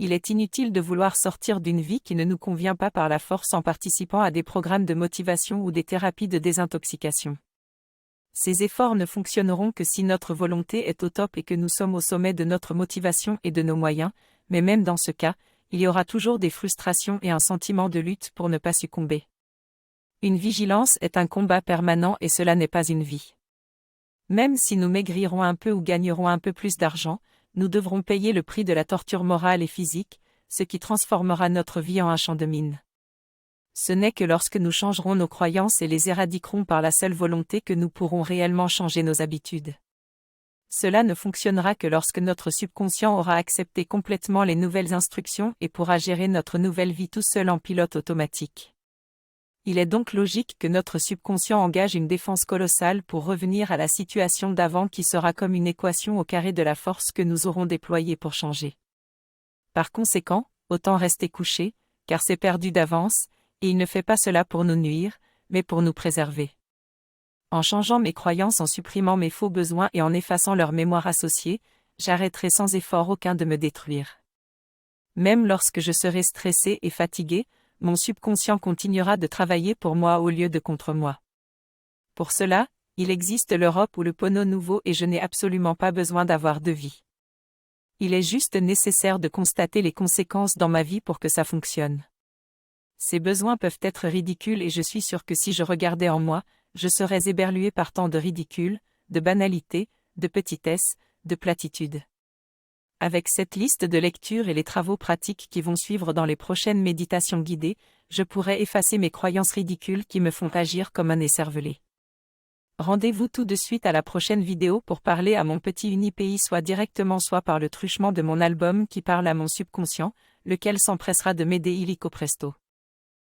Il est inutile de vouloir sortir d'une vie qui ne nous convient pas par la force en participant à des programmes de motivation ou des thérapies de désintoxication. Ces efforts ne fonctionneront que si notre volonté est au top et que nous sommes au sommet de notre motivation et de nos moyens, mais même dans ce cas, il y aura toujours des frustrations et un sentiment de lutte pour ne pas succomber. Une vigilance est un combat permanent et cela n'est pas une vie. Même si nous maigrirons un peu ou gagnerons un peu plus d'argent, nous devrons payer le prix de la torture morale et physique, ce qui transformera notre vie en un champ de mine. Ce n'est que lorsque nous changerons nos croyances et les éradiquerons par la seule volonté que nous pourrons réellement changer nos habitudes. Cela ne fonctionnera que lorsque notre subconscient aura accepté complètement les nouvelles instructions et pourra gérer notre nouvelle vie tout seul en pilote automatique. Il est donc logique que notre subconscient engage une défense colossale pour revenir à la situation d'avant qui sera comme une équation au carré de la force que nous aurons déployée pour changer. Par conséquent, autant rester couché, car c'est perdu d'avance, et il ne fait pas cela pour nous nuire, mais pour nous préserver. En changeant mes croyances, en supprimant mes faux besoins et en effaçant leur mémoire associée, j'arrêterai sans effort aucun de me détruire. Même lorsque je serai stressé et fatigué, mon subconscient continuera de travailler pour moi au lieu de contre moi. Pour cela, il existe l'Europe ou le Pono nouveau et je n'ai absolument pas besoin d'avoir de vie. Il est juste nécessaire de constater les conséquences dans ma vie pour que ça fonctionne. Ces besoins peuvent être ridicules et je suis sûr que si je regardais en moi, je serais éberlué par tant de ridicule, de banalité, de petitesse, de platitude. Avec cette liste de lectures et les travaux pratiques qui vont suivre dans les prochaines méditations guidées, je pourrais effacer mes croyances ridicules qui me font agir comme un écervelé. Rendez-vous tout de suite à la prochaine vidéo pour parler à mon petit UniPI soit directement soit par le truchement de mon album qui parle à mon subconscient, lequel s'empressera de m'aider illico presto.